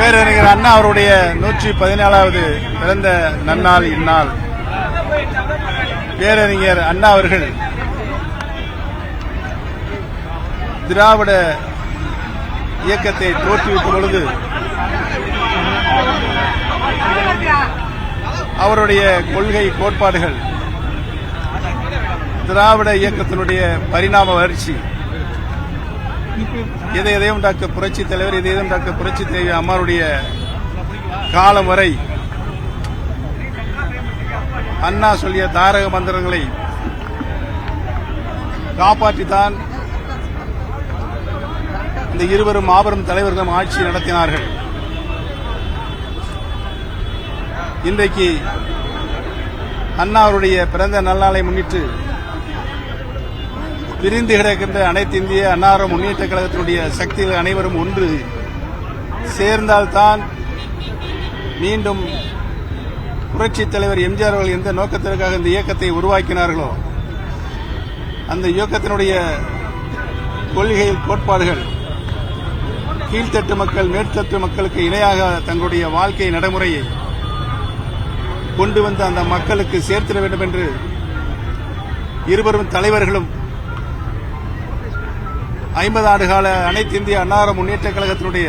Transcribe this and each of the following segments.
பேரறிஞர் அண்ணா அவருடைய 114வது பிறந்த நன்னாள் இந்நாள். பேரறிஞர் அண்ணா அவர்கள் திராவிட இயக்கத்தை தோற்றுவித்த பொழுது அவருடைய கொள்கை கோட்பாடுகள் திராவிட இயக்கத்தினுடைய பரிணாம வளர்ச்சி எதையும் டாக்டர் புரட்சி தலைவர் எதையும் டாக்டர் புரட்சி தலைவி அம்மாவுடைய காலம் வரை அண்ணா சொல்லிய தாரக மந்திரங்களை காப்பாற்றித்தான் இந்த இருவரும் மாபெரும் தலைவர்களும் ஆட்சி நடத்தினார்கள். இன்றைக்கு அண்ணா அவருடைய பிறந்த நல்நாளை முன்னிட்டு பிரிந்து கிடக்கின்ற அனைத்து இந்திய அன்னார முன்னேற்ற கழகத்தினுடைய சக்திகள் அனைவரும் ஒன்று சேர்ந்தால்தான் மீண்டும் புரட்சித் தலைவர் எம்ஜிஆர் அவர்கள் எந்த நோக்கத்திற்காக இந்த இயக்கத்தை உருவாக்கினார்களோ அந்த இயக்கத்தினுடைய கொள்கை கோட்பாடுகள் கீழ்த்தட்டு மக்கள் மேற்தட்டு மக்களுக்கு இணையாக தங்களுடைய வாழ்க்கை நடைமுறையை கொண்டு வந்து அந்த மக்களுக்கு சேர்த்திட வேண்டும் என்று இருவரும் தலைவர்களும் 50 ஆண்டுகால அனைத்து இந்திய அன்னார முன்னேற்ற கழகத்தினுடைய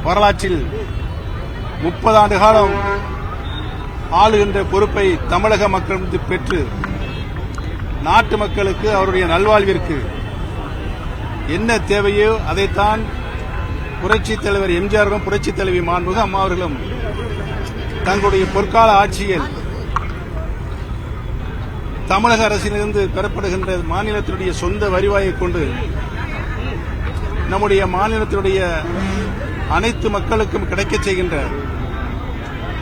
வரலாற்றில் 30 ஆண்டு காலம் ஆளுகின்ற பொறுப்பை தமிழக மக்கள் பெற்று நாட்டு மக்களுக்கு அவருடைய நல்வாழ்விற்கு என்ன தேவையோ அதைத்தான் புரட்சித் தலைவர் எம்ஜிஆரும் புரட்சித் தலைவி மாண்புமிகு அம்மா அவர்களும் தங்களுடைய பொற்கால ஆட்சியில் தமிழக அரசிலிருந்து பெறப்படுகின்ற மாநிலத்தினுடைய சொந்த வருவாயை கொண்டு நம்முடைய மாநிலத்தினுடைய அனைத்து மக்களுக்கும் கிடைக்கச் செய்கின்ற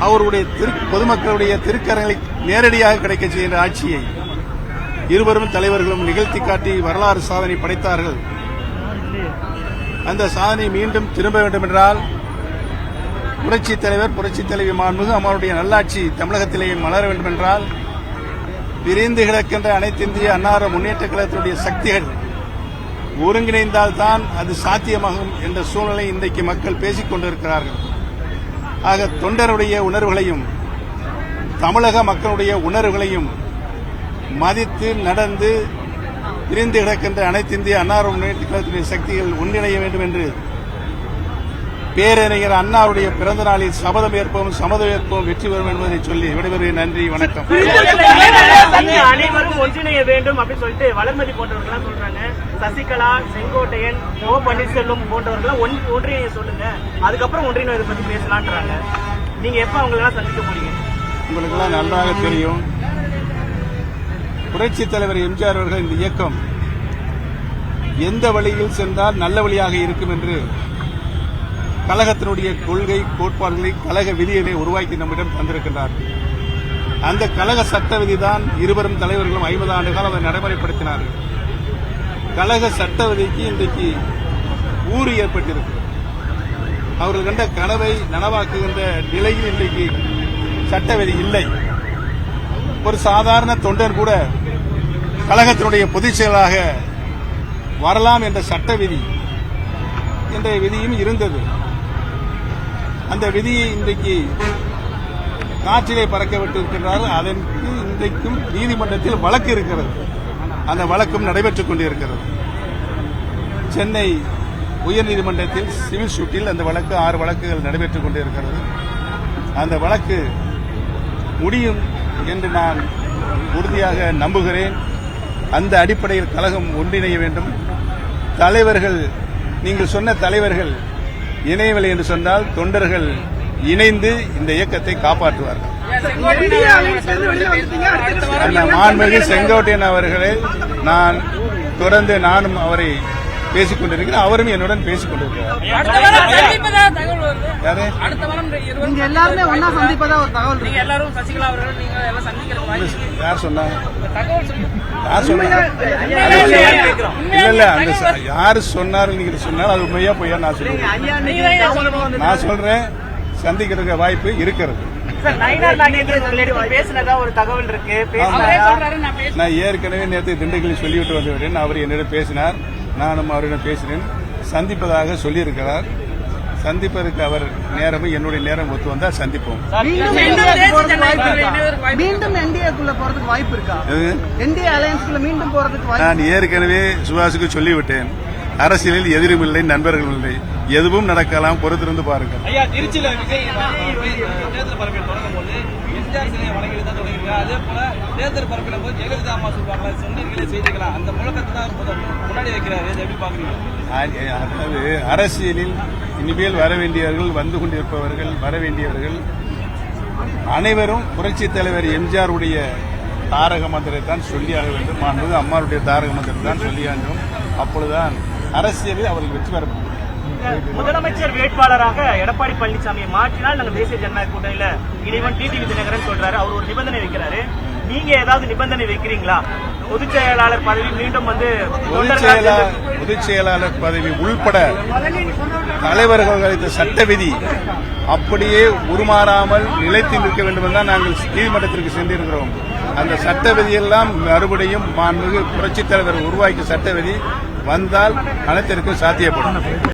அவருடைய பொதுமக்களுடைய திருக்கரங்களை நேரடியாக கிடைக்கச் செய்கின்ற ஆட்சியை இருவரும் தலைவர்களும் நிகழ்த்தி காட்டி வரலாறு சாதனை படைத்தார்கள். அந்த சாதனை மீண்டும் திரும்ப வேண்டும் என்றால் புரட்சித் தலைவர் புரட்சித் தலைவி மாண்புமிகு அம்மாவுடைய நல்லாட்சி தமிழகத்திலேயே மலர வேண்டும் என்றால் பிரிந்து கிடக்கின்ற அனைத்து இந்திய அன்னார முன்னேற்ற கழகத்தினுடைய சக்திகள் ஒருங்கிணைந்தால்தான் அது சாத்தியமாகும் என்ற சூழ்நிலை இன்றைக்கு மக்கள் பேசிக் கொண்டிருக்கிறார்கள். ஆக தொண்டருடைய உணர்வுகளையும் தமிழக மக்களுடைய உணர்வுகளையும் மதித்து நடந்து பிரிந்து கிடக்கின்ற அனைத்து இந்திய அன்னார முன்னேற்ற கழகத்தினுடைய சக்திகள் ஒன்றிணைய வேண்டும் என்று பேரறிஞர் அண்ணாவுடைய பிறந்த நாளில் சபதம் ஏற்போம் சம்மதம் ஏற்போம் வெற்றி பெறும் என்பதை சொல்லி விடைபெறுகிறேன். நன்றி, வணக்கம். அனைவரும் ஒன்றிணைய வேண்டும் அப்படின்னு சொல்லிட்டு வளர்மதி போன்றவர்கள் சொல்றாங்க. சசிகலா, செங்கோட்டையன், ஓ பன்னீர்செல்வம் போன்றவர்கள் ஒன்றிணைய சொல்லுங்க, அதுக்கப்புறம் ஒன்றிணைவதை பத்தி பேசலான்றாங்க. நீங்க எப்ப அவங்களெல்லாம் சந்திக்க போறீங்க? உங்களுக்கு எல்லாம் நன்றாக தெரியும். புரட்சித் தலைவர் எம்ஜிஆர் அவர்கள் இந்த இயக்கம் எந்த வழியில் சென்றால் நல்ல வழியாக இருக்கும் என்று கழகத்தினுடைய கொள்கை கோட்பாடுகளை கழக விதிகளை உருவாக்கி நம்மிடம் தந்திருக்கின்றார்கள். அந்த கழக சட்ட விதிதான் இருவரும் தலைவர்களும் 50 ஆண்டு காலம் அதை நடைமுறைப்படுத்தினார்கள். கழக சட்ட விதிக்கு இன்றைக்கு ஊறு ஏற்பட்டிருக்கு. அவர்கள் கண்ட கனவை நனவாக்குகின்ற நிலையில் இன்றைக்கு சட்ட விதி இல்லை. ஒரு சாதாரண தொண்டன் கூட கழகத்தினுடைய பொதுச் செயலாக வரலாம் என்ற சட்ட விதி என்ற விதியும் இருந்தது. அந்த விதியை இன்றைக்கு காற்றிலே பறக்க விட்டிருக்கிறார்கள். அதற்கு இன்றைக்கும் நீதிமன்றத்தில் வழக்கு இருக்கிறது. அந்த வழக்கும் நடைபெற்றுக் கொண்டிருக்கிறது. சென்னை உயர்நீதிமன்றத்தில் சிவில் சூட்டில் அந்த வழக்கு 6 வழக்குகள் நடைபெற்றுக் கொண்டிருக்கிறது. அந்த வழக்கு முடியும் என்று நான் உறுதியாக நம்புகிறேன். அந்த அடிப்படையில் கழகம் ஒன்றிணைய வேண்டும். தலைவர்கள், நீங்கள் சொன்ன தலைவர்கள் இணையவில்லை என்று சொன்னால் தொண்டர்கள் இணைந்து இந்த இயக்கத்தை காப்பாற்றுவார்கள். அந்த மாண்புமிகு செங்கோட்டையன் அவர்களை நான் தொடர்ந்து நானும் அவரை பேசிக் கொண்டிருக்கிறேன். அவரும் என்னுடன் பேசிக் கொண்டிருக்கிறார். யார் சொன்னாங்க? இல்ல அந்த யாரு சொன்னாரு நீங்க சொன்னாலும் அது உண்மையா பொய்யா நான் சொல்றேன். சந்திக்கிற வாய்ப்பு இருக்கிறது. நான் ஏற்கனவே நேற்று திண்டுக்கல்லில் சொல்லிவிட்டு வந்துவிட்டேன். அவர் என்னிடம் பேசினார், நானும் அவரிடம் பேசினேன். சந்திப்பதாக சொல்லியிருக்கிறார். சந்திப்பதற்கு அவர் நேரமும் என்னுடைய நேரம் ஒத்து வந்தால் சந்திப்போம். மீண்டும் என்டிஏக்குள்ள போறதுக்கு வாய்ப்பு இருக்கா? என்டிஏ அலையன்ஸ்குள்ள மீண்டும் போறதுக்கு வாய்ப்பு? நான் ஏற்கனவே சுபாஷுக்கு சொல்லிவிட்டேன், அரசியலில் எதிரும் இல்லை, நண்பர்கள் இல்லை, எதுவும் நடக்கலாம், பொறுத்திருந்து பாருங்கள். ஐயா, திருச்சியில விஜய் தேர்தல் பரப்பில் தொடங்கும் போது எம்ஜிஆர் சிலையை வழங்கி தான் தொடங்கிருக்காங்க. அதே போல தேர்தல் பரப்பில போது ஜெயலலிதா அம்மா சொல்றாங்களா, சொன்னீர்களே செய்திக்கலாம், அந்த முழக்கத்தை தான் முன்னாடி வைக்கிறாரு. எப்படி பாக்குறீங்க? அதாவது அரசியலில் இனிமேல் வர வேண்டியவர்கள், வந்து கொண்டிருப்பவர்கள், வர வேண்டியவர்கள் அனைவரும் புரட்சித் தலைவர் எம்ஜிஆர் உடைய தாரக மந்திரத்தான் சொல்லியாக வேண்டும், மாண்புமிகு அம்மாவுடைய தாரக மந்திரத்தான் சொல்லியாகும். அப்பொழுதுதான் அரசியலில் அவர்கள் வெற்றி பெற முடியும். முதலமைச்சர் வேட்பாளராக எடப்பாடி பழனிசாமியை மாற்றினால் நாங்க தேசிய ஜனநாயக கூட்டணியில இறைவன் டிடிவி தினகரன் சொல்றாரு. அவர் ஒரு நிபந்தனை வைக்கிறாரு. நீங்க ஏதாவது நிபந்தனை வைக்கிறீங்களா? பொதுச் செயலாளர் பதவி மீண்டும் வந்து பொதுச் செயலாளர் பதவி உள்பட தலைவர்கள் அளித்த சட்ட விதி அப்படியே உருமாறாமல் நிலைத்து நிற்க வேண்டும் என்றால் நாங்கள் நீதிமன்றத்திற்கு சென்றிருக்கிறோம். அந்த சட்ட விதியெல்லாம் மறுபடியும் மாண்புமிகு புரட்சித் தலைவர் உருவாக்கிய சட்ட விதி வந்தால் அனைத்திற்கும் சாத்தியப்படும்.